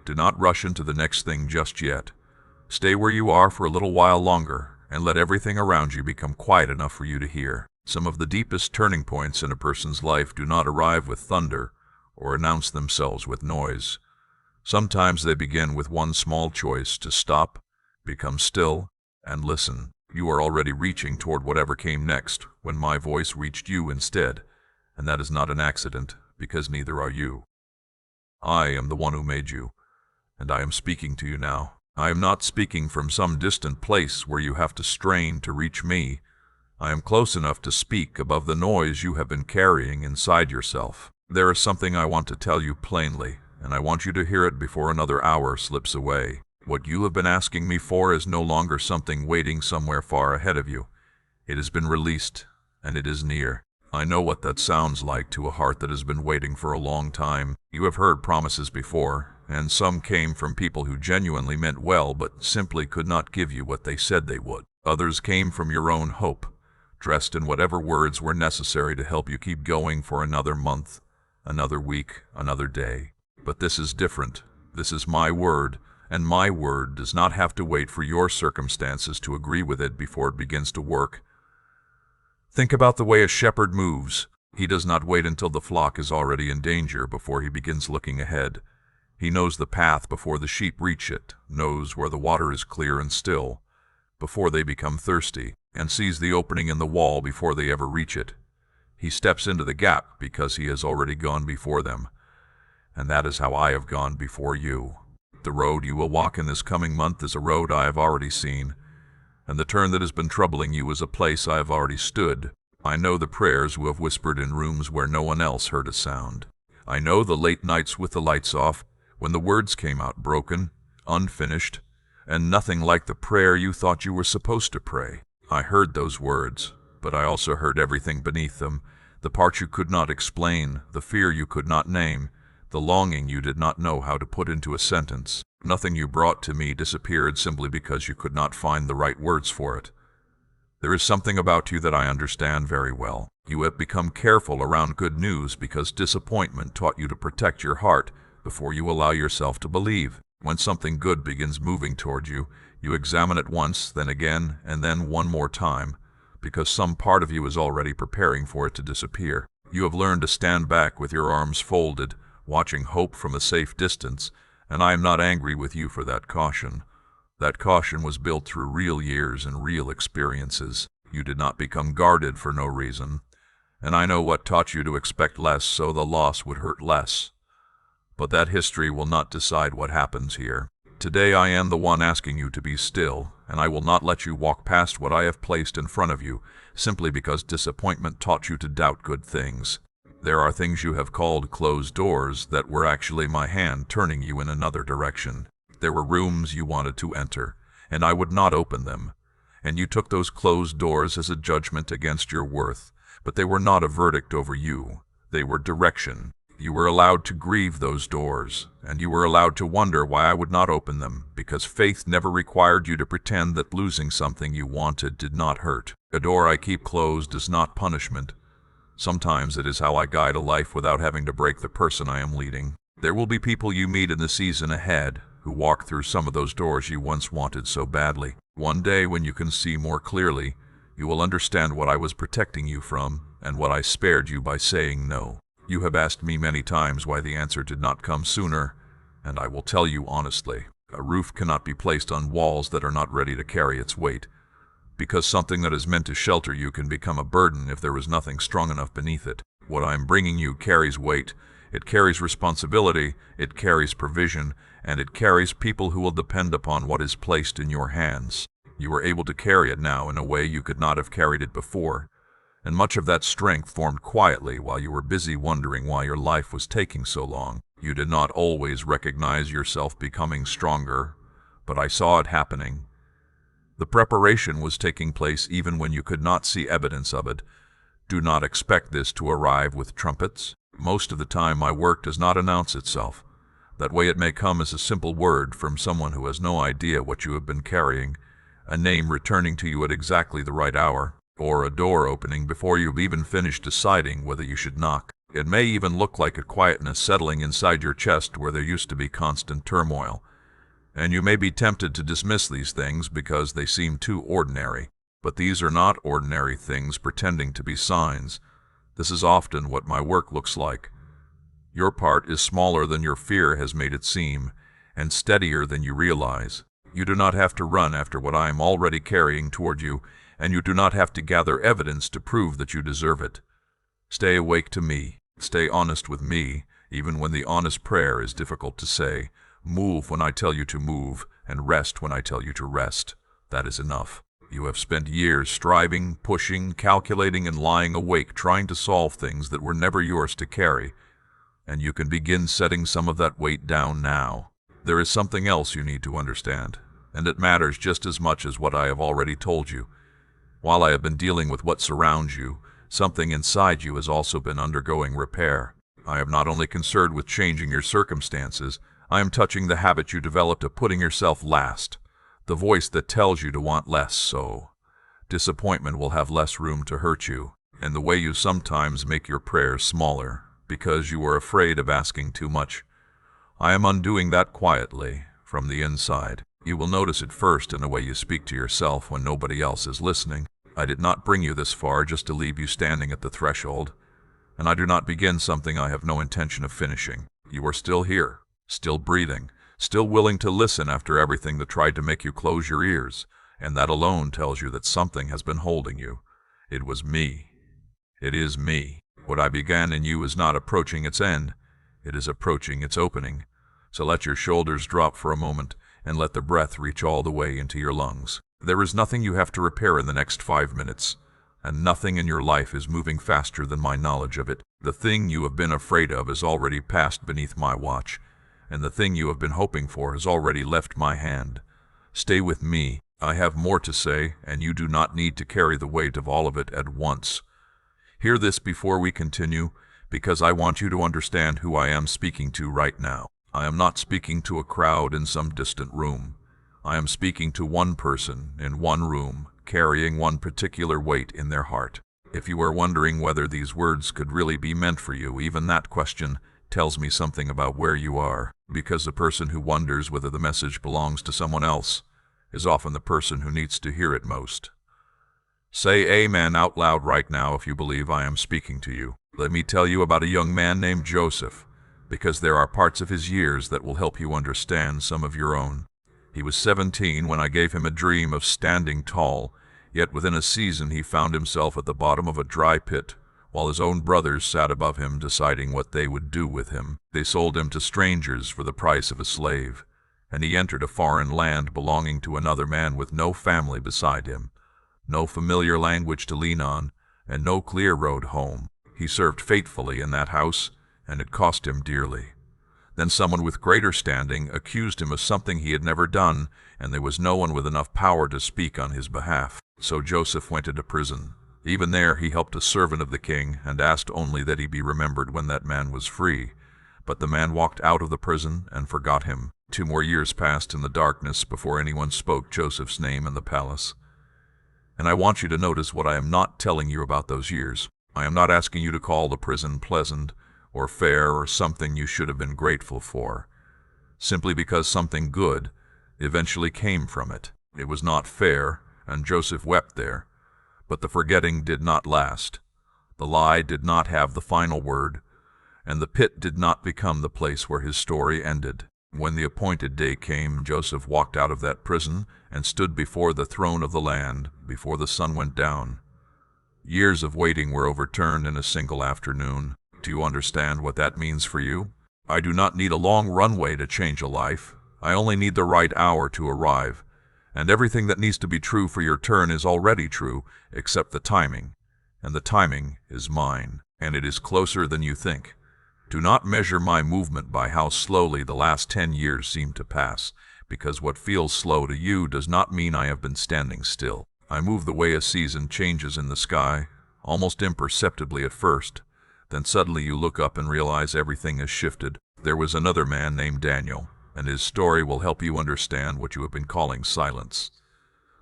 Do not rush into the next thing just yet. Stay where you are for a little while longer, and let everything around you become quiet enough for you to hear. Some of the deepest turning points in a person's life do not arrive with thunder or announce themselves with noise. Sometimes they begin with one small choice to stop, become still, and listen. You are already reaching toward whatever came next when my voice reached you instead, and that is not an accident, because neither are you. I am the one who made you, and I am speaking to you now. I am not speaking from some distant place where you have to strain to reach me. I am close enough to speak above the noise you have been carrying inside yourself. There is something I want to tell you plainly, and I want you to hear it before another hour slips away. What you have been asking me for is no longer something waiting somewhere far ahead of you. It has been released, and it is near. I know what that sounds like to a heart that has been waiting for a long time. You have heard promises before, and some came from people who genuinely meant well but simply could not give you what they said they would. Others came from your own hope, dressed in whatever words were necessary to help you keep going for another month, another week, another day. But this is different. This is my word, and my word does not have to wait for your circumstances to agree with it before it begins to work. Think about the way a shepherd moves. He does not wait until the flock is already in danger before he begins looking ahead. He knows the path before the sheep reach it, knows where the water is clear and still, before they become thirsty, and sees the opening in the wall before they ever reach it. He steps into the gap because he has already gone before them. And that is how I have gone before you. The road you will walk in this coming month is a road I have already seen, and the turn that has been troubling you is a place I have already stood. I know the prayers who have whispered in rooms where no one else heard a sound. I know the late nights with the lights off, when the words came out broken, unfinished, and nothing like the prayer you thought you were supposed to pray. I heard those words, but I also heard everything beneath them, the part you could not explain, the fear you could not name, the longing you did not know how to put into a sentence. Nothing you brought to me disappeared simply because you could not find the right words for it. There is something about you that I understand very well. You have become careful around good news because disappointment taught you to protect your heart before you allow yourself to believe. When something good begins moving toward you, you examine it once, then again, and then one more time, because some part of you is already preparing for it to disappear. You have learned to stand back with your arms folded, watching hope from a safe distance, and I am not angry with you for that caution. That caution was built through real years and real experiences. You did not become guarded for no reason, and I know what taught you to expect less so the loss would hurt less. But that history will not decide what happens here. Today I am the one asking you to be still, and I will not let you walk past what I have placed in front of you, simply because disappointment taught you to doubt good things. There are things you have called closed doors that were actually my hand turning you in another direction. There were rooms you wanted to enter, and I would not open them. And you took those closed doors as a judgment against your worth, but they were not a verdict over you. They were direction. You were allowed to grieve those doors, and you were allowed to wonder why I would not open them, because faith never required you to pretend that losing something you wanted did not hurt. A door I keep closed is not punishment. Sometimes it is how I guide a life without having to break the person I am leading. There will be people you meet in the season ahead who walk through some of those doors you once wanted so badly. One day, when you can see more clearly, you will understand what I was protecting you from and what I spared you by saying no. You have asked me many times why the answer did not come sooner, and I will tell you honestly. A roof cannot be placed on walls that are not ready to carry its weight, because something that is meant to shelter you can become a burden if there is nothing strong enough beneath it. What I am bringing you carries weight, it carries responsibility, it carries provision, and it carries people who will depend upon what is placed in your hands. You are able to carry it now in a way you could not have carried it before, and much of that strength formed quietly while you were busy wondering why your life was taking so long. You did not always recognize yourself becoming stronger, but I saw it happening. The preparation was taking place even when you could not see evidence of it. Do not expect this to arrive with trumpets. Most of the time my work does not announce itself. That way it may come as a simple word from someone who has no idea what you have been carrying, a name returning to you at exactly the right hour, or a door opening before you've even finished deciding whether you should knock. It may even look like a quietness settling inside your chest where there used to be constant turmoil. And you may be tempted to dismiss these things because they seem too ordinary. But these are not ordinary things pretending to be signs. This is often what my work looks like. Your part is smaller than your fear has made it seem, and steadier than you realize. You do not have to run after what I am already carrying toward you, and you do not have to gather evidence to prove that you deserve it. Stay awake to me. Stay honest with me, even when the honest prayer is difficult to say. Move when I tell you to move, and rest when I tell you to rest. That is enough. You have spent years striving, pushing, calculating, and lying awake trying to solve things that were never yours to carry, and you can begin setting some of that weight down now. There is something else you need to understand, and it matters just as much as what I have already told you. While I have been dealing with what surrounds you, something inside you has also been undergoing repair. I am not only concerned with changing your circumstances, I am touching the habit you developed of putting yourself last, the voice that tells you to want less, so disappointment will have less room to hurt you, and the way you sometimes make your prayers smaller, because you are afraid of asking too much. I am undoing that quietly, from the inside. You will notice it first in the way you speak to yourself when nobody else is listening. I did not bring you this far just to leave you standing at the threshold, and I do not begin something I have no intention of finishing. You are still here, still breathing, still willing to listen after everything that tried to make you close your ears, and that alone tells you that something has been holding you. It was me. It is me. What I began in you is not approaching its end. It is approaching its opening. So let your shoulders drop for a moment, and let the breath reach all the way into your lungs. There is nothing you have to repair in the next 5 minutes, and nothing in your life is moving faster than my knowledge of it. The thing you have been afraid of has already passed beneath my watch, and the thing you have been hoping for has already left my hand. Stay with me. I have more to say, and you do not need to carry the weight of all of it at once. Hear this before we continue, because I want you to understand who I am speaking to right now. I am not speaking to a crowd in some distant room. I am speaking to one person in one room, carrying one particular weight in their heart. If you are wondering whether these words could really be meant for you, even that question tells me something about where you are, because the person who wonders whether the message belongs to someone else is often the person who needs to hear it most. Say amen out loud right now if you believe I am speaking to you. Let me tell you about a young man named Joseph, because there are parts of his years that will help you understand some of your own. He was 17 when I gave him a dream of standing tall, yet within a season he found himself at the bottom of a dry pit, while his own brothers sat above him deciding what they would do with him. They sold him to strangers for the price of a slave, and he entered a foreign land belonging to another man with no family beside him, no familiar language to lean on, and no clear road home. He served faithfully in that house, and it cost him dearly. Then someone with greater standing accused him of something he had never done, and there was no one with enough power to speak on his behalf. So Joseph went into prison. Even there he helped a servant of the king, and asked only that he be remembered when that man was free. But the man walked out of the prison and forgot him. 2 more years passed in the darkness before anyone spoke Joseph's name in the palace. And I want you to notice what I am not telling you about those years. I am not asking you to call the prison pleasant or fair or something you should have been grateful for, simply because something good eventually came from it. It was not fair, and Joseph wept there, but the forgetting did not last. The lie did not have the final word, and the pit did not become the place where his story ended. When the appointed day came, Joseph walked out of that prison and stood before the throne of the land before the sun went down. Years of waiting were overturned in a single afternoon. Do you understand what that means for you? I do not need a long runway to change a life. I only need the right hour to arrive. And everything that needs to be true for your turn is already true, except the timing. And the timing is mine, and it is closer than you think. Do not measure my movement by how slowly the last 10 years seem to pass, because what feels slow to you does not mean I have been standing still. I move the way a season changes in the sky, almost imperceptibly at first. Then suddenly you look up and realize everything has shifted. There was another man named Daniel, and his story will help you understand what you have been calling silence.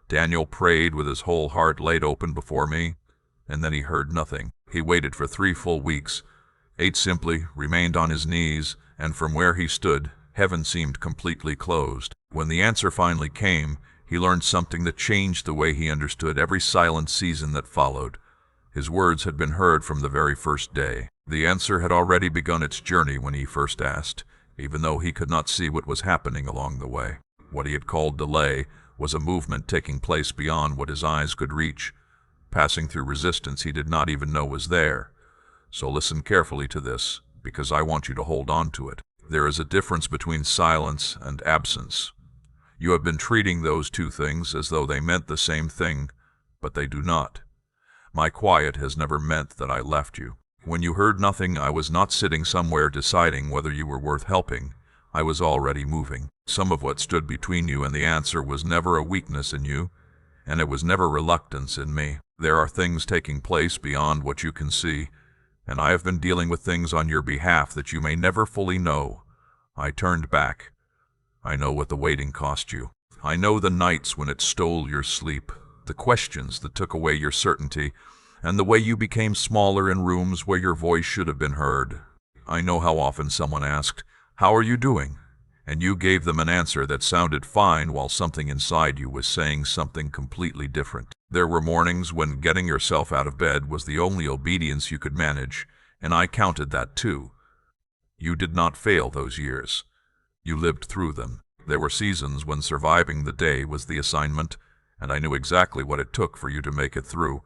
Daniel prayed with his whole heart laid open before me, and then he heard nothing. He waited for 3 full weeks, ate simply, remained on his knees, and from where he stood, heaven seemed completely closed. When the answer finally came, he learned something that changed the way he understood every silent season that followed. His words had been heard from the very first day. The answer had already begun its journey when he first asked, even though he could not see what was happening along the way. What he had called delay was a movement taking place beyond what his eyes could reach, passing through resistance he did not even know was there. So listen carefully to this, because I want you to hold on to it. There is a difference between silence and absence. You have been treating those two things as though they meant the same thing, but they do not. My quiet has never meant that I left you. When you heard nothing, I was not sitting somewhere deciding whether you were worth helping. I was already moving. Some of what stood between you and the answer was never a weakness in you, and it was never reluctance in me. There are things taking place beyond what you can see, and I have been dealing with things on your behalf that you may never fully know. I turned back. I know what the waiting cost you. I know the nights when it stole your sleep, the questions that took away your certainty, and the way you became smaller in rooms where your voice should have been heard. I know how often someone asked, "How are you doing?" and you gave them an answer that sounded fine while something inside you was saying something completely different. There were mornings when getting yourself out of bed was the only obedience you could manage, and I counted that too. You did not fail those years. You lived through them. There were seasons when surviving the day was the assignment, and I knew exactly what it took for you to make it through.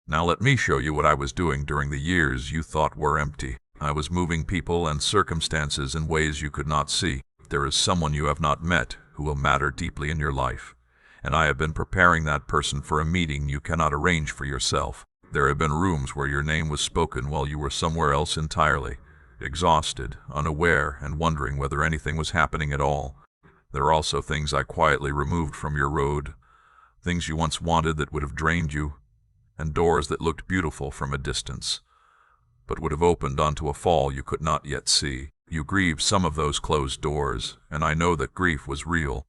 Now let me show you what I was doing during the years you thought were empty. I was moving people and circumstances in ways you could not see. There is someone you have not met who will matter deeply in your life, and I have been preparing that person for a meeting you cannot arrange for yourself. There have been rooms where your name was spoken while you were somewhere else entirely, exhausted, unaware, and wondering whether anything was happening at all. There are also things I quietly removed from your road, things you once wanted that would have drained you, and doors that looked beautiful from a distance, but would have opened onto a fall you could not yet see. You grieved some of those closed doors, and I know that grief was real.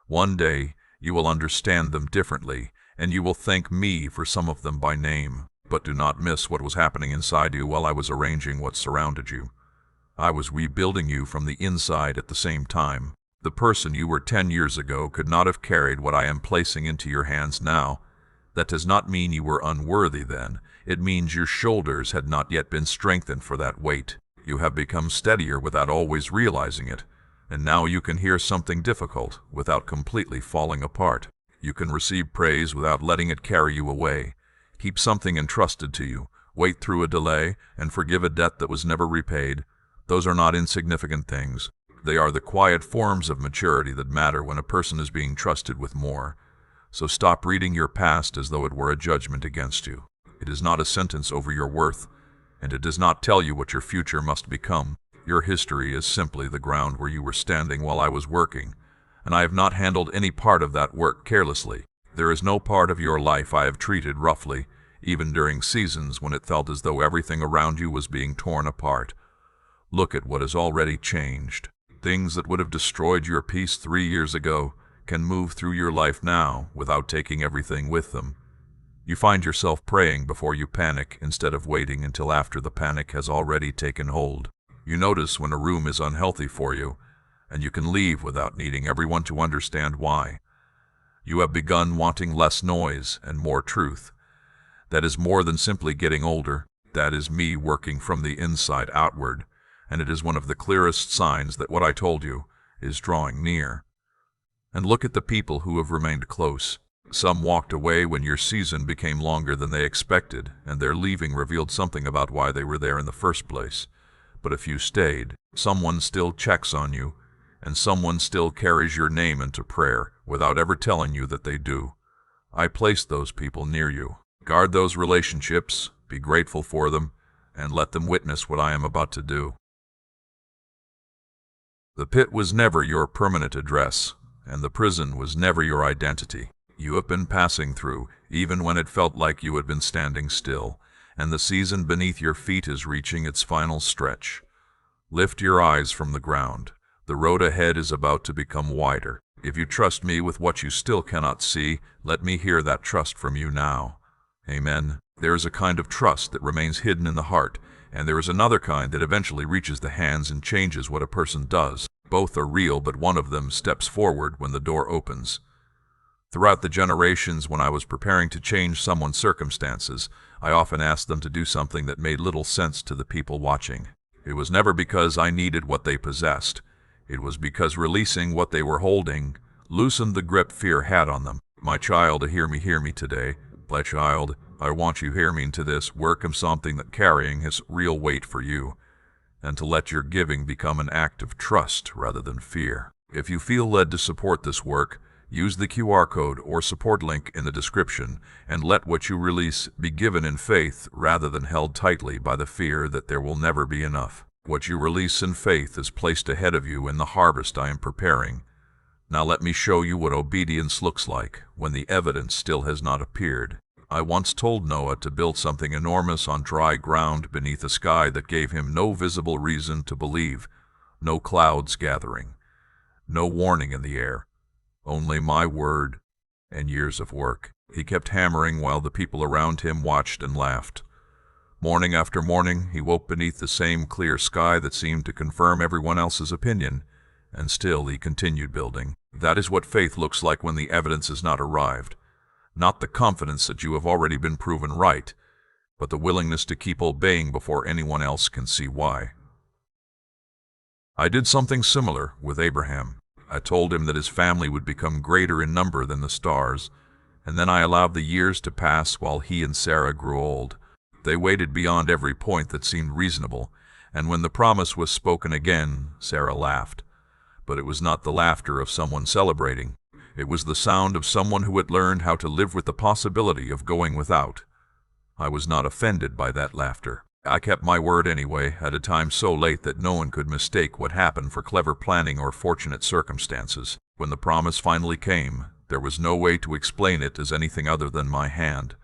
One day, you will understand them differently, and you will thank me for some of them by name. But do not miss what was happening inside you while I was arranging what surrounded you. I was rebuilding you from the inside at the same time. The person you were 10 years ago could not have carried what I am placing into your hands now. That does not mean you were unworthy then. It means your shoulders had not yet been strengthened for that weight. You have become steadier without always realizing it, and now you can hear something difficult without completely falling apart. You can receive praise without letting it carry you away. Keep something entrusted to you, wait through a delay, and forgive a debt that was never repaid. Those are not insignificant things. They are the quiet forms of maturity that matter when a person is being trusted with more. So stop reading your past as though it were a judgment against you. It is not a sentence over your worth, and it does not tell you what your future must become. Your history is simply the ground where you were standing while I was working, and I have not handled any part of that work carelessly. There is no part of your life I have treated roughly, even during seasons when it felt as though everything around you was being torn apart. Look at what has already changed. Things that would have destroyed your peace 3 years ago can move through your life now without taking everything with them. You find yourself praying before you panic instead of waiting until after the panic has already taken hold. You notice when a room is unhealthy for you, and you can leave without needing everyone to understand why. You have begun wanting less noise and more truth. That is more than simply getting older. That is me working from the inside outward, and it is one of the clearest signs that what I told you is drawing near. And look at the people who have remained close. Some walked away when your season became longer than they expected, and their leaving revealed something about why they were there in the first place. But a few stayed. Someone still checks on you, and someone still carries your name into prayer without ever telling you that they do. I placed those people near you. Guard those relationships, be grateful for them, and let them witness what I am about to do. The pit was never your permanent address, and the prison was never your identity. You have been passing through, even when it felt like you had been standing still, and the season beneath your feet is reaching its final stretch. Lift your eyes from the ground. The road ahead is about to become wider. If you trust me with what you still cannot see, let me hear that trust from you now. Amen. There is a kind of trust that remains hidden in the heart, And there is another kind that eventually reaches the hands and changes what a person does. Both are real, but one of them steps forward when the door opens. Throughout the generations when I was preparing to change someone's circumstances, I often asked them to do something that made little sense to the people watching. It was never because I needed what they possessed. It was because releasing what they were holding loosened the grip fear had on them. My child, hear me today. My child, I want you hear me into this work of something that carrying his real weight for you, and to let your giving become an act of trust rather than fear. If you feel led to support this work, use the QR code or support link in the description, and let what you release be given in faith rather than held tightly by the fear that there will never be enough. What you release in faith is placed ahead of you in the harvest I am preparing. Now let me show you what obedience looks like when the evidence still has not appeared. I once told Noah to build something enormous on dry ground beneath a sky that gave him no visible reason to believe, no clouds gathering, no warning in the air. Only my word and years of work. He kept hammering while the people around him watched and laughed. Morning after morning, he woke beneath the same clear sky that seemed to confirm everyone else's opinion, and still he continued building. That is what faith looks like when the evidence has not arrived. Not the confidence that you have already been proven right, but the willingness to keep obeying before anyone else can see why. I did something similar with Abraham. I told him that his family would become greater in number than the stars, and then I allowed the years to pass while he and Sarah grew old. They waited beyond every point that seemed reasonable, and when the promise was spoken again, Sarah laughed. But it was not the laughter of someone celebrating. It was the sound of someone who had learned how to live with the possibility of going without. I was not offended by that laughter. I kept my word anyway, at a time so late that no one could mistake what happened for clever planning or fortunate circumstances. When the promise finally came, there was no way to explain it as anything other than my hand.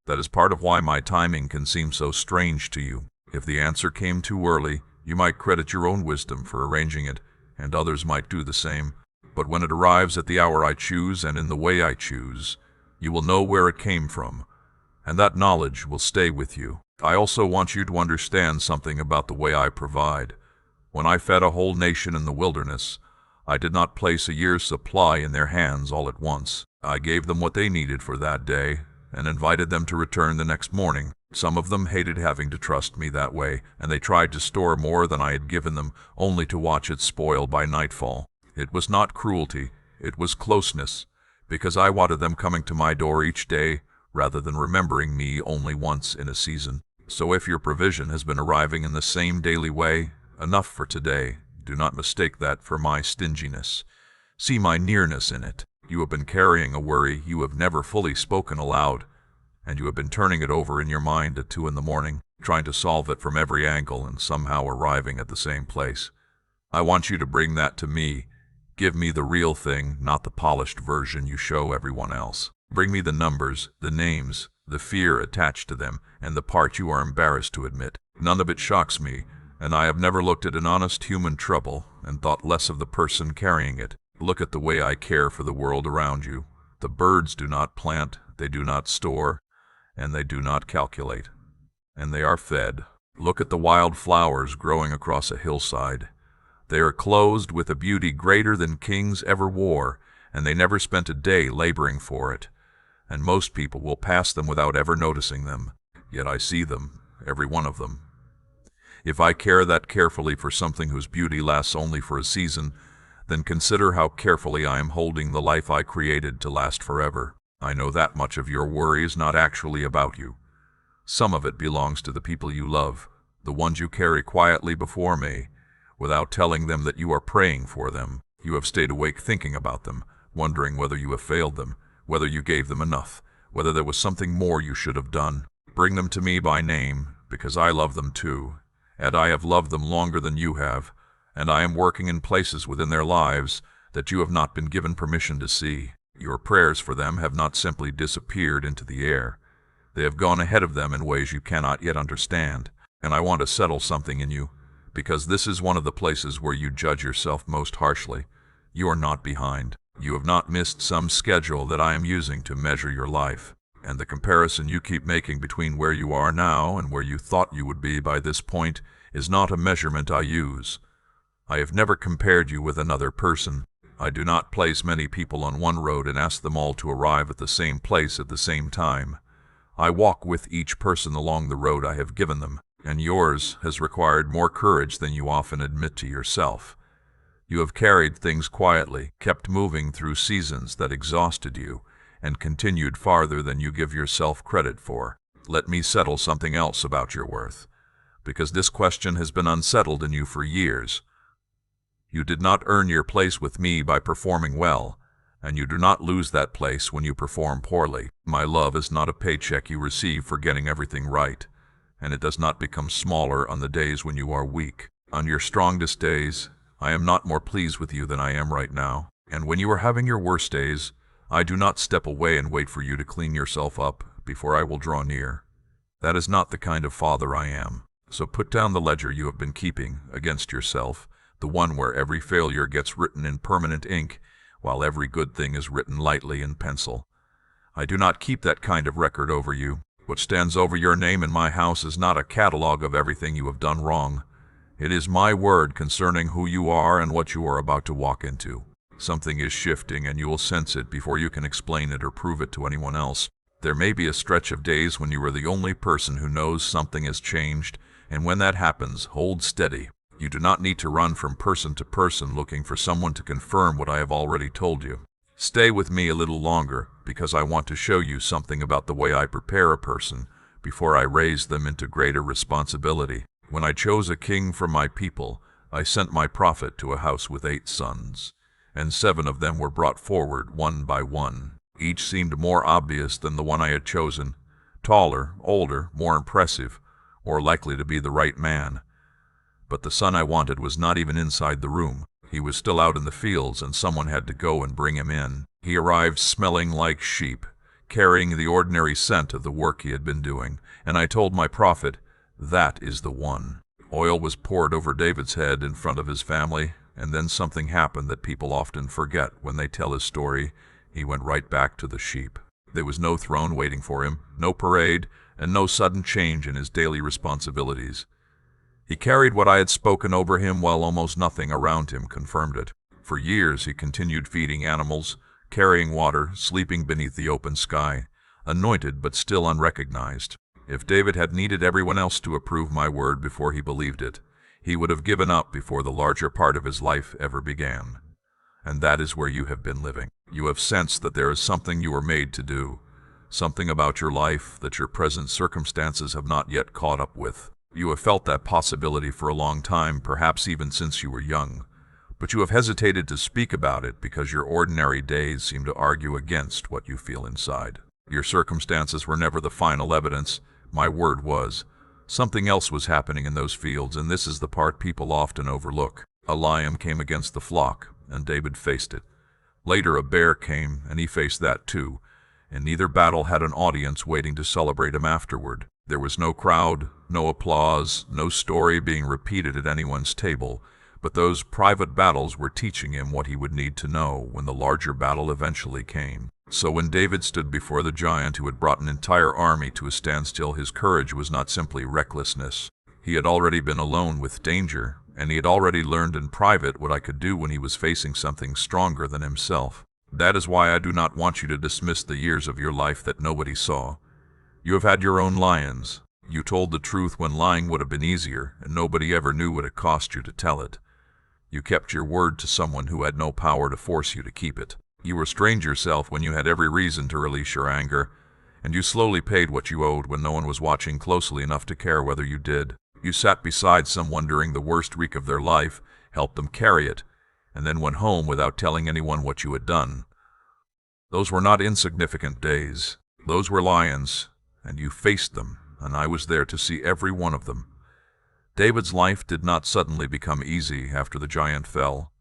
That is part of why my timing can seem so strange to you. If the answer came too early, you might credit your own wisdom for arranging it, and others might do the same. But when it arrives at the hour I choose and in the way I choose, you will know where it came from, and that knowledge will stay with you. I also want you to understand something about the way I provide. When I fed a whole nation in the wilderness, I did not place a year's supply in their hands all at once. I gave them what they needed for that day and invited them to return the next morning. Some of them hated having to trust me that way, and they tried to store more than I had given them, only to watch it spoil by nightfall. It was not cruelty, it was closeness, because I wanted them coming to my door each day rather than remembering me only once in a season. So if your provision has been arriving in the same daily way, enough for today, do not mistake that for my stinginess. See my nearness in it. You have been carrying a worry you have never fully spoken aloud, and you have been turning it over in your mind at 2 a.m, trying to solve it from every angle and somehow arriving at the same place. I want you to bring that to me. Give me the real thing, not the polished version you show everyone else. Bring me the numbers, the names, the fear attached to them, and the part you are embarrassed to admit. None of it shocks me, and I have never looked at an honest human trouble and thought less of the person carrying it. Look at the way I care for the world around you. The birds do not plant, they do not store, and they do not calculate. And they are fed. Look at the wild flowers growing across a hillside. They are clothed with a beauty greater than kings ever wore, and they never spent a day laboring for it. And most people will pass them without ever noticing them. Yet I see them, every one of them. If I care that carefully for something whose beauty lasts only for a season, then consider how carefully I am holding the life I created to last forever. I know that much of your worry is not actually about you. Some of it belongs to the people you love, the ones you carry quietly before me, without telling them that you are praying for them. You have stayed awake thinking about them, wondering whether you have failed them, whether you gave them enough, whether there was something more you should have done. Bring them to me by name, because I love them too, and I have loved them longer than you have, and I am working in places within their lives that you have not been given permission to see. Your prayers for them have not simply disappeared into the air. They have gone ahead of them in ways you cannot yet understand, and I want to settle something in you, because this is one of the places where you judge yourself most harshly. You are not behind. You have not missed some schedule that I am using to measure your life. And the comparison you keep making between where you are now and where you thought you would be by this point is not a measurement I use. I have never compared you with another person. I do not place many people on one road and ask them all to arrive at the same place at the same time. I walk with each person along the road I have given them, and yours has required more courage than you often admit to yourself. You have carried things quietly, kept moving through seasons that exhausted you, and continued farther than you give yourself credit for. Let me settle something else about your worth, because this question has been unsettled in you for years. You did not earn your place with me by performing well, and you do not lose that place when you perform poorly. My love is not a paycheck you receive for getting everything right, and it does not become smaller on the days when you are weak. On your strongest days, I am not more pleased with you than I am right now, and when you are having your worst days, I do not step away and wait for you to clean yourself up before I will draw near. That is not the kind of father I am. So put down the ledger you have been keeping against yourself, the one where every failure gets written in permanent ink, while every good thing is written lightly in pencil. I do not keep that kind of record over you. What stands over your name in my house is not a catalogue of everything you have done wrong. It is my word concerning who you are and what you are about to walk into. Something is shifting, and you will sense it before you can explain it or prove it to anyone else. There may be a stretch of days when you are the only person who knows something has changed, and when that happens, hold steady. You do not need to run from person to person looking for someone to confirm what I have already told you. Stay with me a little longer, because I want to show you something about the way I prepare a person before I raise them into greater responsibility. When I chose a king from my people, I sent my prophet to a house with 8 sons, and 7 of them were brought forward one by one. Each seemed more obvious than the one I had chosen, taller, older, more impressive, or likely to be the right man. But the son I wanted was not even inside the room. He was still out in the fields, and someone had to go and bring him in. He arrived smelling like sheep, carrying the ordinary scent of the work he had been doing, and I told my prophet, "That is the one." Oil was poured over David's head in front of his family, and then something happened that people often forget when they tell his story. He went right back to the sheep. There was no throne waiting for him, no parade, and no sudden change in his daily responsibilities. He carried what I had spoken over him while almost nothing around him confirmed it. For years he continued feeding animals, carrying water, sleeping beneath the open sky, anointed but still unrecognized. If David had needed everyone else to approve my word before he believed it, he would have given up before the larger part of his life ever began. And that is where you have been living. You have sensed that there is something you were made to do, something about your life that your present circumstances have not yet caught up with. You have felt that possibility for a long time, perhaps even since you were young, but you have hesitated to speak about it because your ordinary days seem to argue against what you feel inside. Your circumstances were never the final evidence. My word was. Something else was happening in those fields, and this is the part people often overlook. A lion came against the flock, and David faced it. Later a bear came, and he faced that too, and neither battle had an audience waiting to celebrate him afterward. There was no crowd, no applause, no story being repeated at anyone's table, but those private battles were teaching him what he would need to know when the larger battle eventually came. So when David stood before the giant who had brought an entire army to a standstill, his courage was not simply recklessness. He had already been alone with danger, and he had already learned in private what I could do when he was facing something stronger than himself. That is why I do not want you to dismiss the years of your life that nobody saw. You have had your own lions. You told the truth when lying would have been easier, and nobody ever knew what it cost you to tell it. You kept your word to someone who had no power to force you to keep it. You restrained yourself when you had every reason to release your anger, and you slowly paid what you owed when no one was watching closely enough to care whether you did. You sat beside someone during the worst week of their life, helped them carry it, and then went home without telling anyone what you had done. Those were not insignificant days. Those were lions, and you faced them, and I was there to see every one of them. David's life did not suddenly become easy after the giant fell.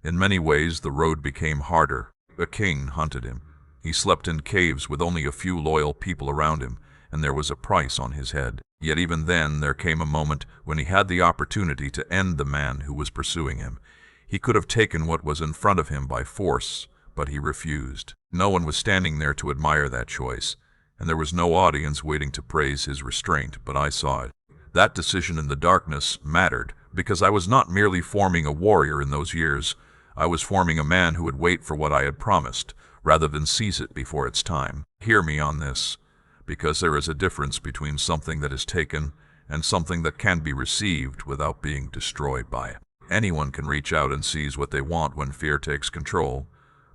In many ways, the road became harder. A king hunted him. He slept in caves with only a few loyal people around him, and there was a price on his head. Yet even then, there came a moment when he had the opportunity to end the man who was pursuing him. He could have taken what was in front of him by force, but he refused. No one was standing there to admire that choice, and there was no audience waiting to praise his restraint, but I saw it. That decision in the darkness mattered, because I was not merely forming a warrior in those years. I was forming a man who would wait for what I had promised, rather than seize it before its time. Hear me on this, because there is a difference between something that is taken and something that can be received without being destroyed by it. Anyone can reach out and seize what they want when fear takes control,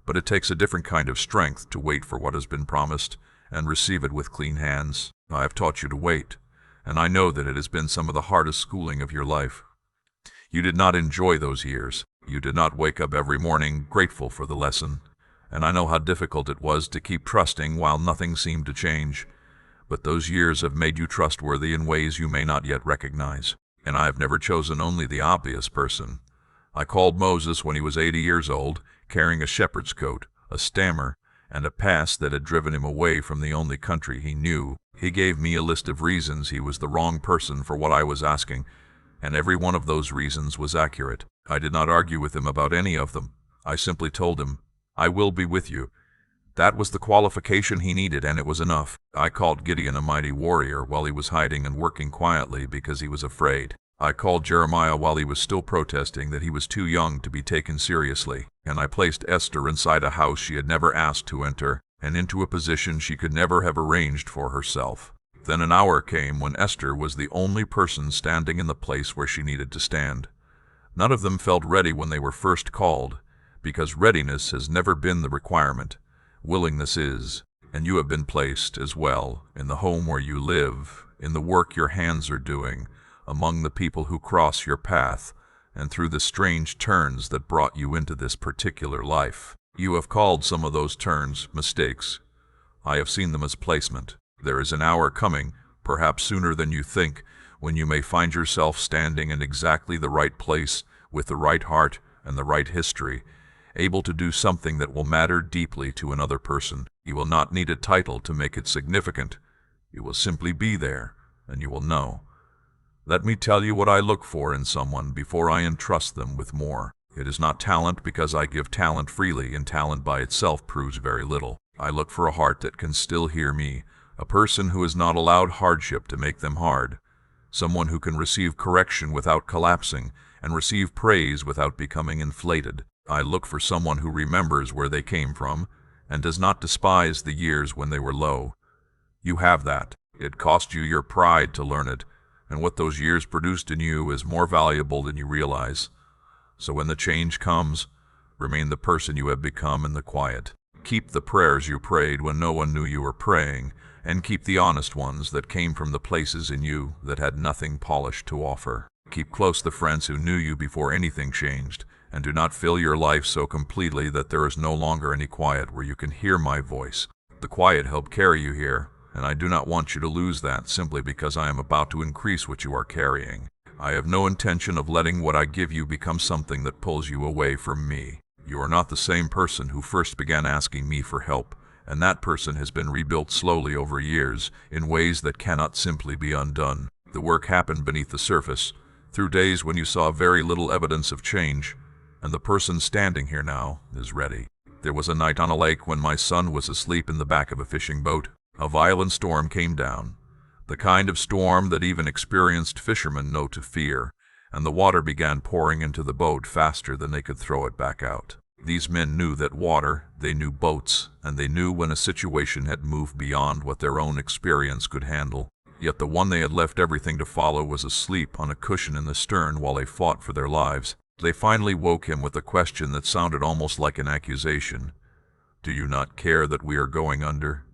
but it takes a different kind of strength to wait for what has been promised and receive it with clean hands. I have taught you to wait, and I know that it has been some of the hardest schooling of your life. You did not enjoy those years. You did not wake up every morning grateful for the lesson, and I know how difficult it was to keep trusting while nothing seemed to change. But those years have made you trustworthy in ways you may not yet recognize. And I have never chosen only the obvious person. I called Moses when he was 80 years old, carrying a shepherd's coat, a stammer, and a past that had driven him away from the only country he knew. He gave me a list of reasons he was the wrong person for what I was asking, and every one of those reasons was accurate. I did not argue with him about any of them. I simply told him, "I will be with you." That was the qualification he needed, and it was enough. I called Gideon a mighty warrior while he was hiding and working quietly because he was afraid. I called Jeremiah while he was still protesting that he was too young to be taken seriously. And I placed Esther inside a house she had never asked to enter, and into a position she could never have arranged for herself. Then an hour came when Esther was the only person standing in the place where she needed to stand. None of them felt ready when they were first called, because readiness has never been the requirement. Willingness is, and you have been placed as well, in the home where you live, in the work your hands are doing, among the people who cross your path, and through the strange turns that brought you into this particular life. You have called some of those turns mistakes. I have seen them as placement. There is an hour coming, perhaps sooner than you think, when you may find yourself standing in exactly the right place, with the right heart and the right history, able to do something that will matter deeply to another person. You will not need a title to make it significant. You will simply be there, and you will know. Let me tell you what I look for in someone before I entrust them with more. It is not talent, because I give talent freely, and talent by itself proves very little. I look for a heart that can still hear me, a person who has not allowed hardship to make them hard, someone who can receive correction without collapsing, and receive praise without becoming inflated. I look for someone who remembers where they came from, and does not despise the years when they were low. You have that. It cost you your pride to learn it, and what those years produced in you is more valuable than you realize. So when the change comes, remain the person you have become in the quiet. Keep the prayers you prayed when no one knew you were praying, and keep the honest ones that came from the places in you that had nothing polished to offer. Keep close the friends who knew you before anything changed, and do not fill your life so completely that there is no longer any quiet where you can hear my voice. The quiet helped carry you here, and I do not want you to lose that simply because I am about to increase what you are carrying. I have no intention of letting what I give you become something that pulls you away from me. You are not the same person who first began asking me for help, and that person has been rebuilt slowly over years in ways that cannot simply be undone. The work happened beneath the surface, through days when you saw very little evidence of change, and the person standing here now is ready. There was a night on a lake when my son was asleep in the back of a fishing boat. A violent storm came down, the kind of storm that even experienced fishermen know to fear, and the water began pouring into the boat faster than they could throw it back out. These men knew that water, they knew boats, and they knew when a situation had moved beyond what their own experience could handle. Yet the one they had left everything to follow was asleep on a cushion in the stern while they fought for their lives. They finally woke him with a question that sounded almost like an accusation. "Do you not care that we are going under?"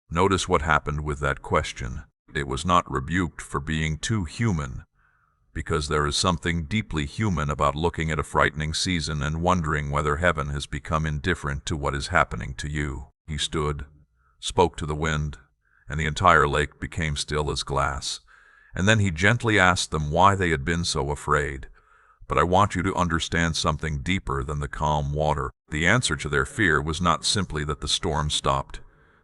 Notice what happened with that question. It was not rebuked for being too human, because there is something deeply human about looking at a frightening season and wondering whether heaven has become indifferent to what is happening to you. He stood, spoke to the wind, and the entire lake became still as glass. And then he gently asked them why they had been so afraid. But I want you to understand something deeper than the calm water. The answer to their fear was not simply that the storm stopped.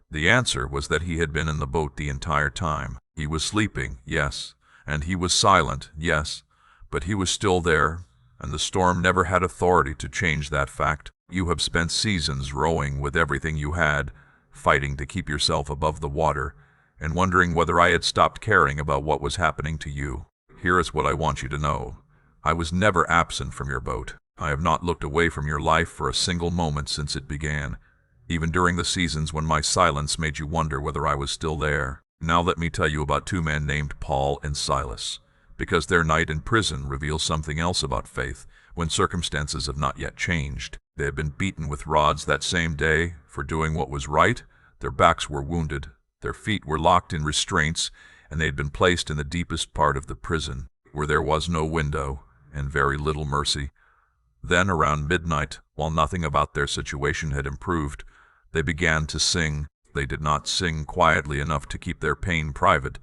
The answer was that he had been in the boat the entire time. He was sleeping, yes, and he was silent, yes, but he was still there, and the storm never had authority to change that fact. You have spent seasons rowing with everything you had, fighting to keep yourself above the water, and wondering whether I had stopped caring about what was happening to you. Here is what I want you to know. I was never absent from your boat. I have not looked away from your life for a single moment since it began, even during the seasons when my silence made you wonder whether I was still there. Now let me tell you about two men named Paul and Silas, because their night in prison reveals something else about faith when circumstances have not yet changed. They had been beaten with rods that same day for doing what was right, their backs were wounded, their feet were locked in restraints, and they had been placed in the deepest part of the prison, where there was no window and very little mercy. Then, around midnight, while nothing about their situation had improved, they began to sing. They did not sing quietly enough to keep their pain private.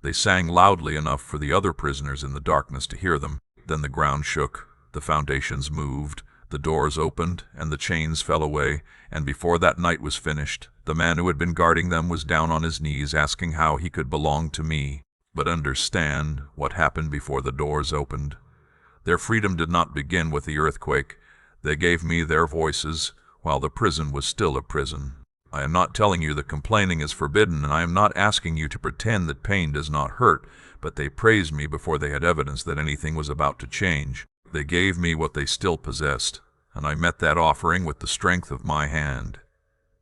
They sang loudly enough for the other prisoners in the darkness to hear them. Then the ground shook, the foundations moved, the doors opened, and the chains fell away, and before that night was finished, the man who had been guarding them was down on his knees asking how he could belong to me. But understand what happened before the doors opened. Their freedom did not begin with the earthquake. They gave me their voices while the prison was still a prison. I am not telling you that complaining is forbidden, and I am not asking you to pretend that pain does not hurt, but they praised me before they had evidence that anything was about to change. They gave me what they still possessed, and I met that offering with the strength of my hand.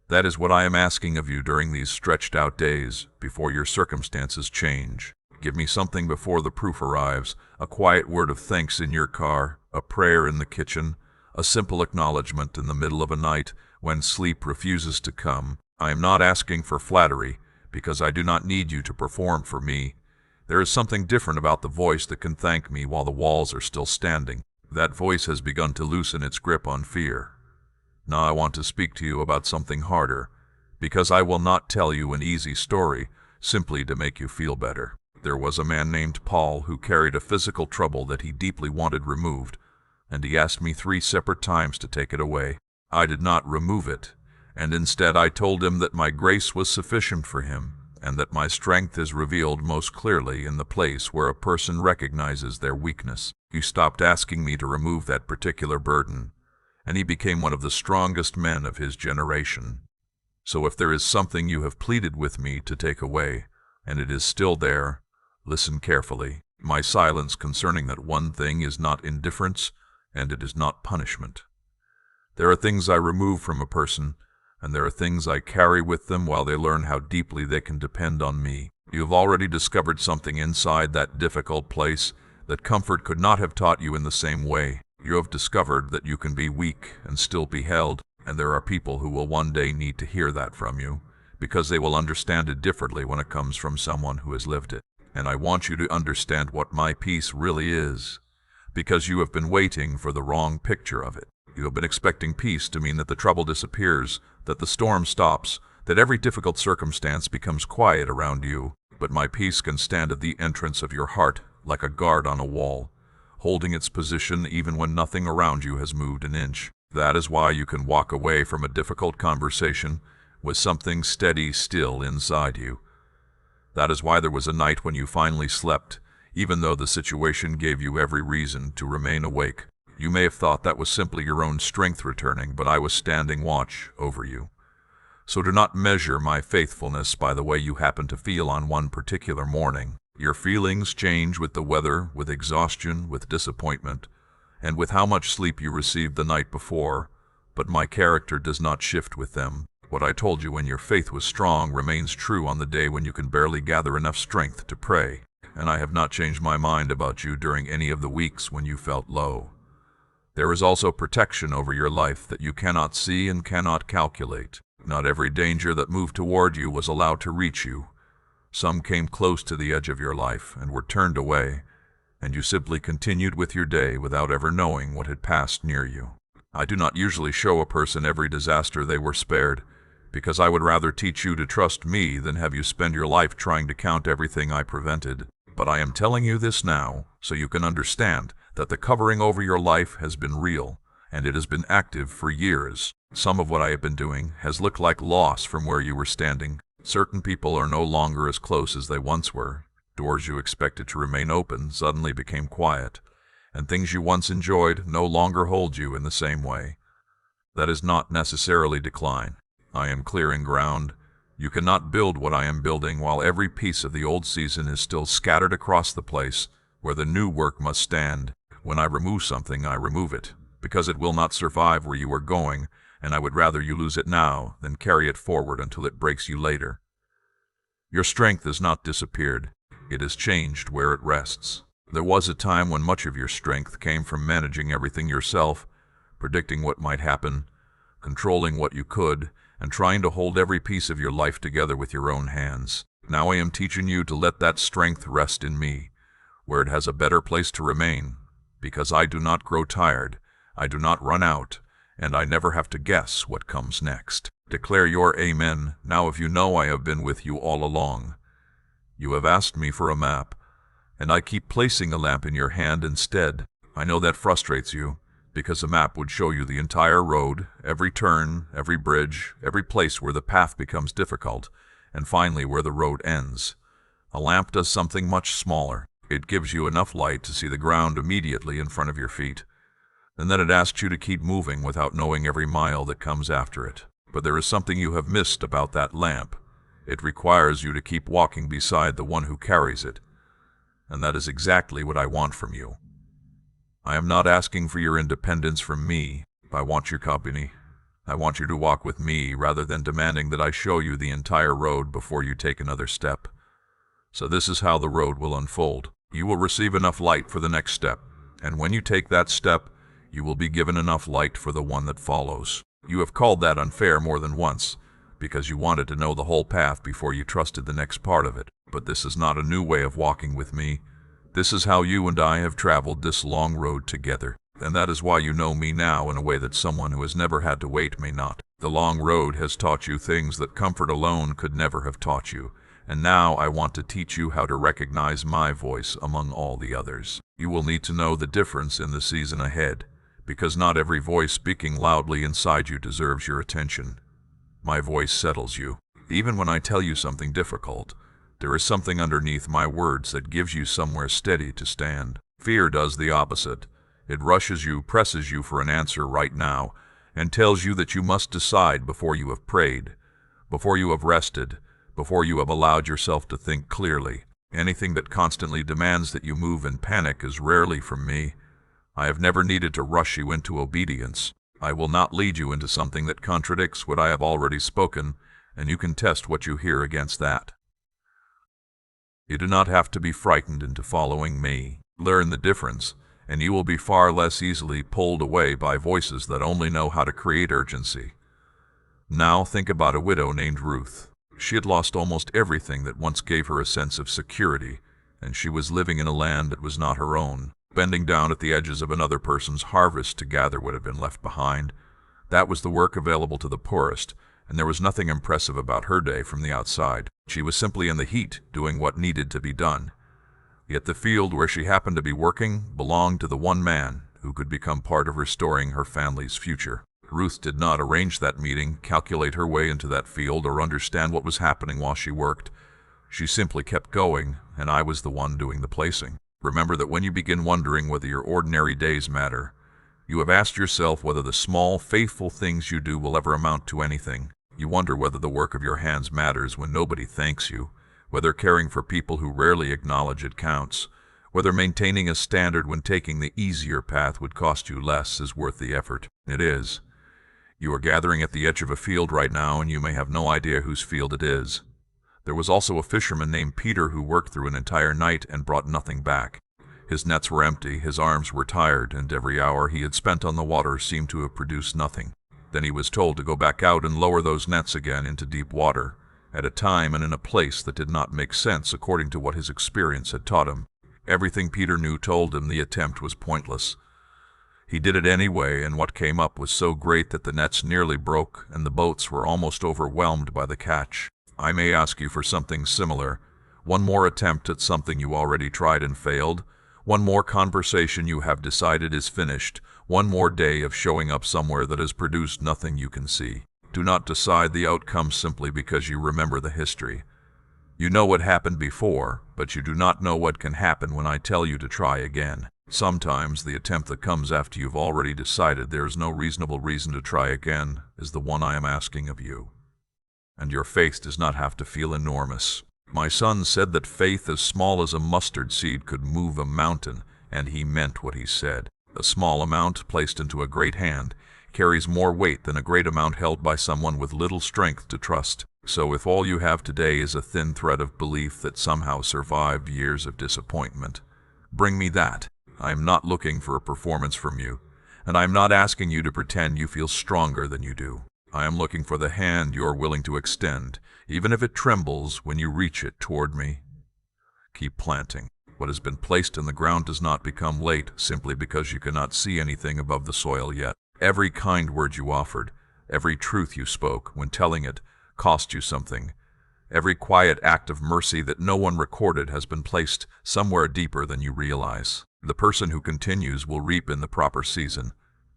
That is what I am asking of you during these stretched-out days, before your circumstances change. Give me something before the proof arrives, a quiet word of thanks in your car, a prayer in the kitchen, a simple acknowledgement in the middle of a night when sleep refuses to come. I am not asking for flattery, because I do not need you to perform for me. There is something different about the voice that can thank me while the walls are still standing. That voice has begun to loosen its grip on fear. Now I want to speak to you about something harder, because I will not tell you an easy story simply to make you feel better. There was a man named Paul who carried a physical trouble that he deeply wanted removed, and he asked me 3 separate times to take it away. I did not remove it, and instead I told him that my grace was sufficient for him, and that my strength is revealed most clearly in the place where a person recognizes their weakness. He stopped asking me to remove that particular burden, and he became one of the strongest men of his generation. So if there is something you have pleaded with me to take away, and it is still there, listen carefully. My silence concerning that one thing is not indifference, and it is not punishment. There are things I remove from a person, and there are things I carry with them while they learn how deeply they can depend on me. You have already discovered something inside that difficult place that comfort could not have taught you in the same way. You have discovered that you can be weak and still be held, and there are people who will one day need to hear that from you, because they will understand it differently when it comes from someone who has lived it. And I want you to understand what my peace really is, because you have been waiting for the wrong picture of it. You have been expecting peace to mean that the trouble disappears, that the storm stops, that every difficult circumstance becomes quiet around you. But my peace can stand at the entrance of your heart, like a guard on a wall, holding its position even when nothing around you has moved an inch. That is why you can walk away from a difficult conversation with something steady still inside you. That is why there was a night when you finally slept, even though the situation gave you every reason to remain awake. You may have thought that was simply your own strength returning, but I was standing watch over you. So do not measure my faithfulness by the way you happen to feel on one particular morning. Your feelings change with the weather, with exhaustion, with disappointment, and with how much sleep you received the night before, but my character does not shift with them. What I told you when your faith was strong remains true on the day when you can barely gather enough strength to pray, and I have not changed my mind about you during any of the weeks when you felt low. There is also protection over your life that you cannot see and cannot calculate. Not every danger that moved toward you was allowed to reach you. Some came close to the edge of your life and were turned away, and you simply continued with your day without ever knowing what had passed near you. I do not usually show a person every disaster they were spared, because I would rather teach you to trust me than have you spend your life trying to count everything I prevented. But I am telling you this now, so you can understand that the covering over your life has been real, and it has been active for years. Some of what I have been doing has looked like loss from where you were standing. Certain people are no longer as close as they once were. Doors you expected to remain open suddenly became quiet, and things you once enjoyed no longer hold you in the same way. That is not necessarily decline. I am clearing ground. You cannot build what I am building while every piece of the old season is still scattered across the place where the new work must stand. When I remove something, I remove it, because it will not survive where you are going, and I would rather you lose it now than carry it forward until it breaks you later. Your strength has not disappeared. It has changed where it rests. There was a time when much of your strength came from managing everything yourself, predicting what might happen, controlling what you could, and trying to hold every piece of your life together with your own hands. Now I am teaching you to let that strength rest in me, where it has a better place to remain, because I do not grow tired, I do not run out, and I never have to guess what comes next. Declare your amen, now if you know I have been with you all along. You have asked me for a map, and I keep placing a lamp in your hand instead. I know that frustrates you, because a map would show you the entire road, every turn, every bridge, every place where the path becomes difficult, and finally where the road ends. A lamp does something much smaller. It gives you enough light to see the ground immediately in front of your feet, and then it asks you to keep moving without knowing every mile that comes after it. But there is something you have missed about that lamp. It requires you to keep walking beside the one who carries it, and that is exactly what I want from you. I am not asking for your independence from me. I want your company. I want you to walk with me rather than demanding that I show you the entire road before you take another step. So this is how the road will unfold. You will receive enough light for the next step, and when you take that step, you will be given enough light for the one that follows. You have called that unfair more than once, because you wanted to know the whole path before you trusted the next part of it. But this is not a new way of walking with me. This is how you and I have traveled this long road together, and that is why you know me now in a way that someone who has never had to wait may not. The long road has taught you things that comfort alone could never have taught you, and now I want to teach you how to recognize my voice among all the others. You will need to know the difference in the season ahead, because not every voice speaking loudly inside you deserves your attention. My voice settles you. Even when I tell you something difficult, there is something underneath my words that gives you somewhere steady to stand. Fear does the opposite. It rushes you, presses you for an answer right now, and tells you that you must decide before you have prayed, before you have rested, before you have allowed yourself to think clearly. Anything that constantly demands that you move in panic is rarely from me. I have never needed to rush you into obedience. I will not lead you into something that contradicts what I have already spoken, and you can test what you hear against that. You do not have to be frightened into following me. Learn the difference, and you will be far less easily pulled away by voices that only know how to create urgency. Now think about a widow named Ruth. She had lost almost everything that once gave her a sense of security, and she was living in a land that was not her own, bending down at the edges of another person's harvest to gather what had been left behind. That was the work available to the poorest, and there was nothing impressive about her day from the outside. She was simply in the heat, doing what needed to be done. Yet the field where she happened to be working belonged to the one man who could become part of restoring her family's future. Ruth did not arrange that meeting, calculate her way into that field, or understand what was happening while she worked. She simply kept going, and I was the one doing the placing. Remember that when you begin wondering whether your ordinary days matter, you have asked yourself whether the small, faithful things you do will ever amount to anything. You wonder whether the work of your hands matters when nobody thanks you, whether caring for people who rarely acknowledge it counts, whether maintaining a standard when taking the easier path would cost you less is worth the effort. It is. You are gathering at the edge of a field right now, and you may have no idea whose field it is. There was also a fisherman named Peter who worked through an entire night and brought nothing back. His nets were empty, his arms were tired, and every hour he had spent on the water seemed to have produced nothing. Then he was told to go back out and lower those nets again into deep water, at a time and in a place that did not make sense according to what his experience had taught him. Everything Peter knew told him the attempt was pointless. He did it anyway, and what came up was so great that the nets nearly broke and the boats were almost overwhelmed by the catch. I may ask you for something similar. One more attempt at something you already tried and failed. One more conversation you have decided is finished. One more day of showing up somewhere that has produced nothing you can see. Do not decide the outcome simply because you remember the history. You know what happened before, but you do not know what can happen when I tell you to try again. Sometimes the attempt that comes after you've already decided there is no reasonable reason to try again is the one I am asking of you. and your faith does not have to feel enormous. My son said that faith as small as a mustard seed could move a mountain, and he meant what he said. A small amount placed into a great hand carries more weight than a great amount held by someone with little strength to trust. So if all you have today is a thin thread of belief that somehow survived years of disappointment, bring me that. I am not looking for a performance from you, and I am not asking you to pretend you feel stronger than you do. I am looking for the hand you are willing to extend, even if it trembles when you reach it toward me. Keep planting. What has been placed in the ground does not become late simply because you cannot see anything above the soil yet. Every kind word you offered, every truth you spoke when telling it, cost you something. Every quiet act of mercy that no one recorded has been placed somewhere deeper than you realize. The person who continues will reap in the proper season.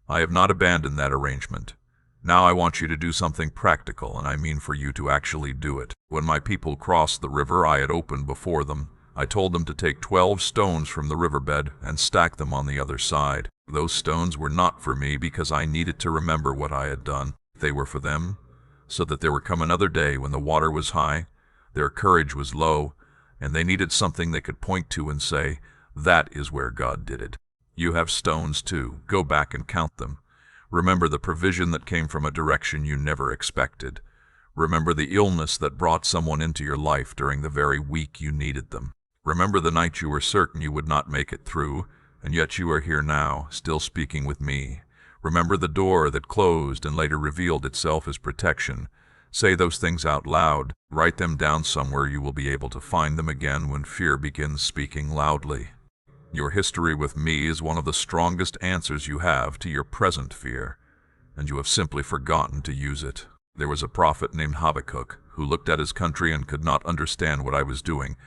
I have not abandoned that arrangement. Now I want you to do something practical, and I mean for you to actually do it. When my people crossed the river I had opened before them, I told them to take 12 stones from the riverbed and stack them on the other side. Those stones were not for me because I needed to remember what I had done. They were for them, so that there would come another day when the water was high, their courage was low, and they needed something they could point to and say, "That is where God did it." You have stones too. Go back and count them. Remember the provision that came from a direction you never expected. Remember the illness that brought someone into your life during the very week you needed them. Remember the night you were certain you would not make it through, and yet you are here now, still speaking with me. Remember the door that closed and later revealed itself as protection. Say those things out loud. Write them down somewhere you will be able to find them again when fear begins speaking loudly. Your history with me is one of the strongest answers you have to your present fear, and you have simply forgotten to use it. There was a prophet named Habakkuk who looked at his country and could not understand what I was doing.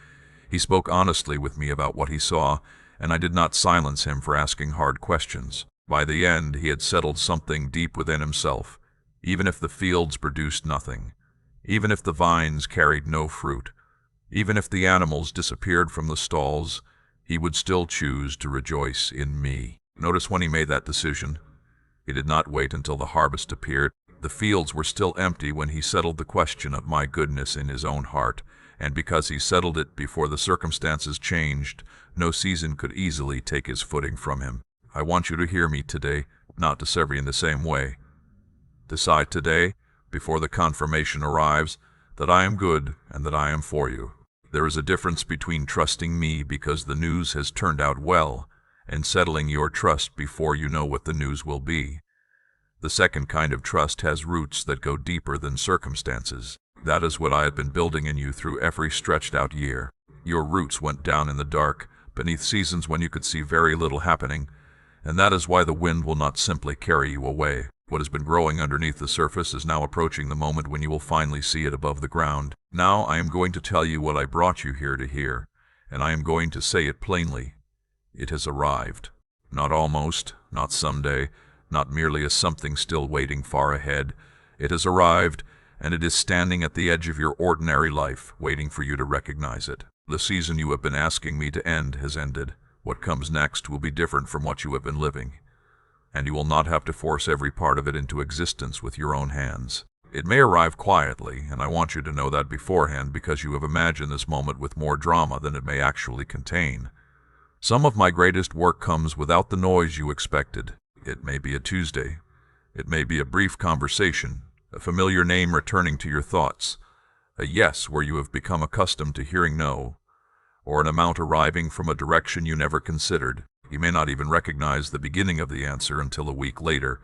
He spoke honestly with me about what he saw, and I did not silence him for asking hard questions. By the end, he had settled something deep within himself. Even if the fields produced nothing, even if the vines carried no fruit, even if the animals disappeared from the stalls, he would still choose to rejoice in me. Notice when he made that decision, he did not wait until the harvest appeared. The fields were still empty when he settled the question of my goodness in his own heart, and because he settled it before the circumstances changed, no season could easily take his footing from him. I want you to hear me today, not to serve you in the same way. Decide today, before the confirmation arrives, that I am good and that I am for you. There is a difference between trusting me because the news has turned out well and settling your trust before you know what the news will be. The second kind of trust has roots that go deeper than circumstances. That is what I have been building in you through every stretched-out year. Your roots went down in the dark, beneath seasons when you could see very little happening, and that is why the wind will not simply carry you away. What has been growing underneath the surface is now approaching the moment when you will finally see it above the ground. Now I am going to tell you what I brought you here to hear, and I am going to say it plainly. It has arrived. Not almost, not someday, not merely as something still waiting far ahead. It has arrived, and it is standing at the edge of your ordinary life, waiting for you to recognize it. The season you have been asking me to end has ended. What comes next will be different from what you have been living, and you will not have to force every part of it into existence with your own hands. It may arrive quietly, and I want you to know that beforehand because you have imagined this moment with more drama than it may actually contain. Some of my greatest work comes without the noise you expected. It may be a Tuesday. It may be a brief conversation, a familiar name returning to your thoughts, a yes where you have become accustomed to hearing no, or an amount arriving from a direction you never considered. You may not even recognize the beginning of the answer until a week later,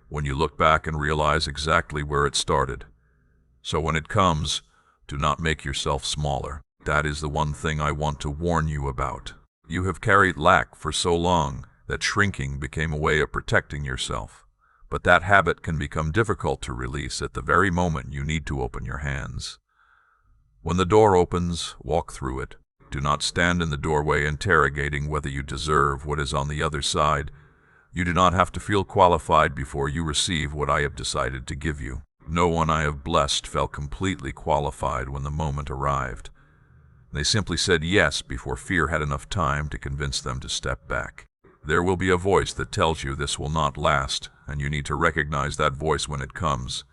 when you look back and realize exactly where it started. So when it comes, do not make yourself smaller. That is the one thing I want to warn you about. You have carried lack for so long that shrinking became a way of protecting yourself. But that habit can become difficult to release at the very moment you need to open your hands. When the door opens, walk through it. Do not stand in the doorway interrogating whether you deserve what is on the other side. You do not have to feel qualified before you receive what I have decided to give you. No one I have blessed felt completely qualified when the moment arrived. They simply said yes before fear had enough time to convince them to step back. There will be a voice that tells you this will not last, and you need to recognize that voice when it comes.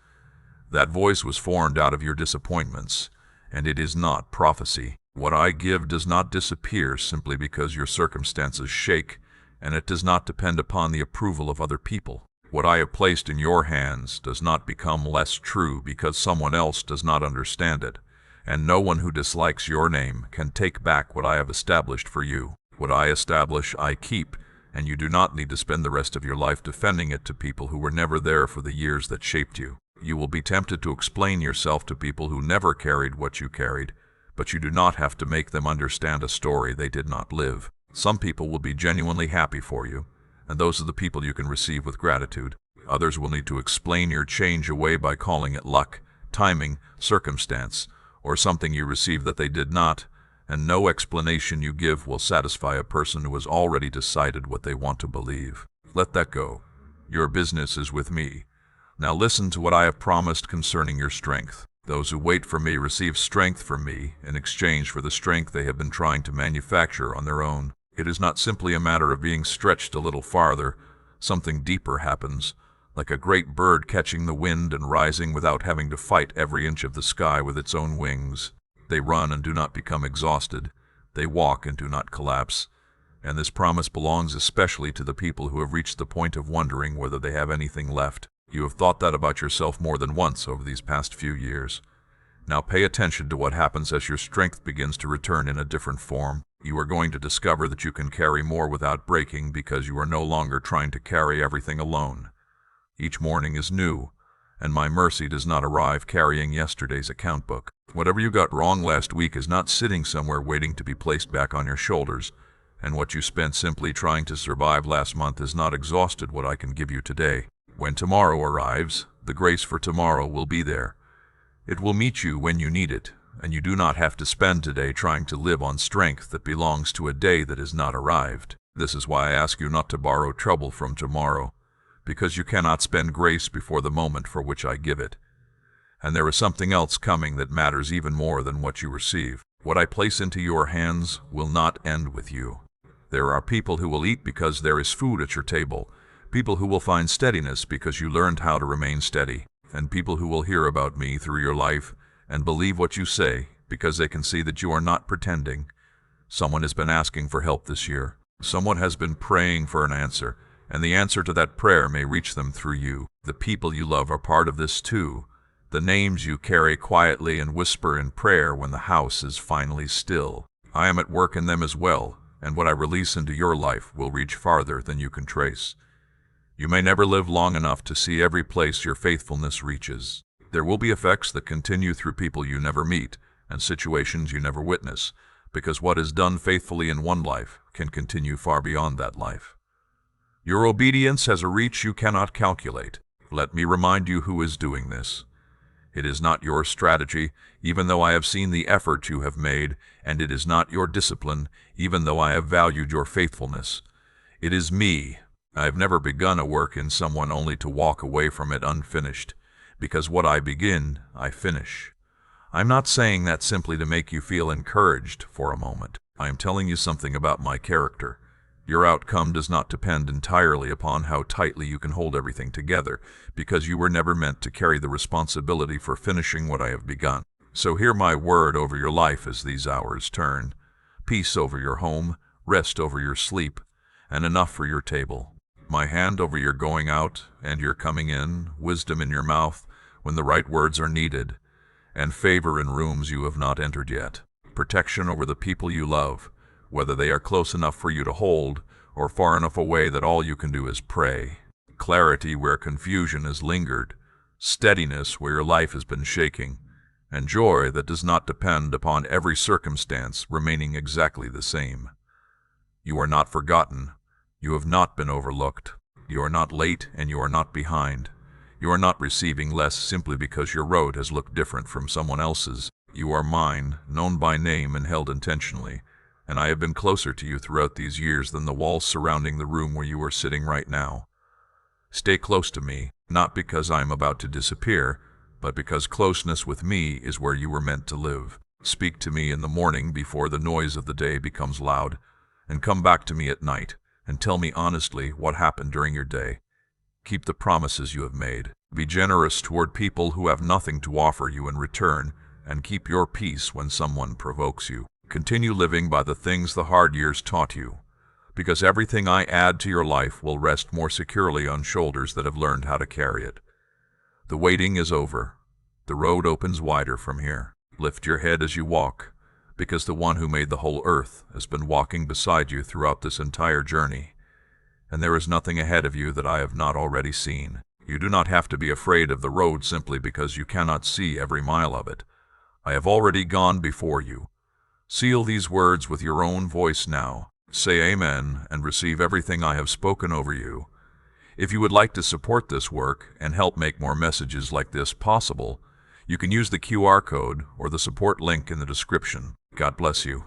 That voice was formed out of your disappointments, and it is not prophecy. What I give does not disappear simply because your circumstances shake, and it does not depend upon the approval of other people. What I have placed in your hands does not become less true because someone else does not understand it, and no one who dislikes your name can take back what I have established for you. What I establish, I keep, and you do not need to spend the rest of your life defending it to people who were never there for the years that shaped you. You will be tempted to explain yourself to people who never carried what you carried, but you do not have to make them understand a story they did not live. Some people will be genuinely happy for you, and those are the people you can receive with gratitude. Others will need to explain your change away by calling it luck, timing, circumstance, or something you received that they did not, and no explanation you give will satisfy a person who has already decided what they want to believe. Let that go. Your business is with me. Now listen to what I have promised concerning your strength. Those who wait for me receive strength from me in exchange for the strength they have been trying to manufacture on their own. It is not simply a matter of being stretched a little farther. Something deeper happens, like a great bird catching the wind and rising without having to fight every inch of the sky with its own wings. They run and do not become exhausted. They walk and do not collapse. And this promise belongs especially to the people who have reached the point of wondering whether they have anything left. You have thought that about yourself more than once over these past few years. Now pay attention to what happens as your strength begins to return in a different form. You are going to discover that you can carry more without breaking because you are no longer trying to carry everything alone. Each morning is new, and my mercy does not arrive carrying yesterday's account book. Whatever you got wrong last week is not sitting somewhere waiting to be placed back on your shoulders, and what you spent simply trying to survive last month has not exhausted what I can give you today. When tomorrow arrives, the grace for tomorrow will be there. It will meet you when you need it, and you do not have to spend today trying to live on strength that belongs to a day that has not arrived. This is why I ask you not to borrow trouble from tomorrow, because you cannot spend grace before the moment for which I give it. And there is something else coming that matters even more than what you receive. What I place into your hands will not end with you. There are people who will eat because there is food at your table, people who will find steadiness because you learned how to remain steady, and people who will hear about me through your life and believe what you say because they can see that you are not pretending. Someone has been asking for help this year. Someone has been praying for an answer, and the answer to that prayer may reach them through you. The people you love are part of this too. The names you carry quietly and whisper in prayer when the house is finally still. I am at work in them as well, and what I release into your life will reach farther than you can trace. You may never live long enough to see every place your faithfulness reaches. There will be effects that continue through people you never meet and situations you never witness, because what is done faithfully in one life can continue far beyond that life. Your obedience has a reach you cannot calculate. Let me remind you who is doing this. It is not your strategy, even though I have seen the effort you have made, and it is not your discipline, even though I have valued your faithfulness. It is me. I have never begun a work in someone only to walk away from it unfinished, because what I begin, I finish. I'm not saying that simply to make you feel encouraged for a moment. I am telling you something about my character. Your outcome does not depend entirely upon how tightly you can hold everything together, because you were never meant to carry the responsibility for finishing what I have begun. So hear my word over your life as these hours turn. Peace over your home, rest over your sleep, and enough for your table. My hand over your going out and your coming in, wisdom in your mouth when the right words are needed, and favor in rooms you have not entered yet. Protection over the people you love, whether they are close enough for you to hold or far enough away that all you can do is pray. Clarity where confusion has lingered, steadiness where your life has been shaking, and joy that does not depend upon every circumstance remaining exactly the same. You are not forgotten. You have not been overlooked. You are not late and you are not behind. You are not receiving less simply because your road has looked different from someone else's. You are mine, known by name and held intentionally, and I have been closer to you throughout these years than the walls surrounding the room where you are sitting right now. Stay close to me, not because I am about to disappear, but because closeness with me is where you were meant to live. Speak to me in the morning before the noise of the day becomes loud, and come back to me at night, and tell me honestly what happened during your day. Keep the promises you have made. Be generous toward people who have nothing to offer you in return, and keep your peace when someone provokes you. Continue living by the things the hard years taught you, because everything I add to your life will rest more securely on shoulders that have learned how to carry it. The waiting is over. The road opens wider from here. Lift your head as you walk, because the one who made the whole earth has been walking beside you throughout this entire journey, and there is nothing ahead of you that I have not already seen. You do not have to be afraid of the road simply because you cannot see every mile of it. I have already gone before you. Seal these words with your own voice now. Say amen and receive everything I have spoken over you. If you would like to support this work and help make more messages like this possible, you can use the QR code or the support link in the description. God bless you.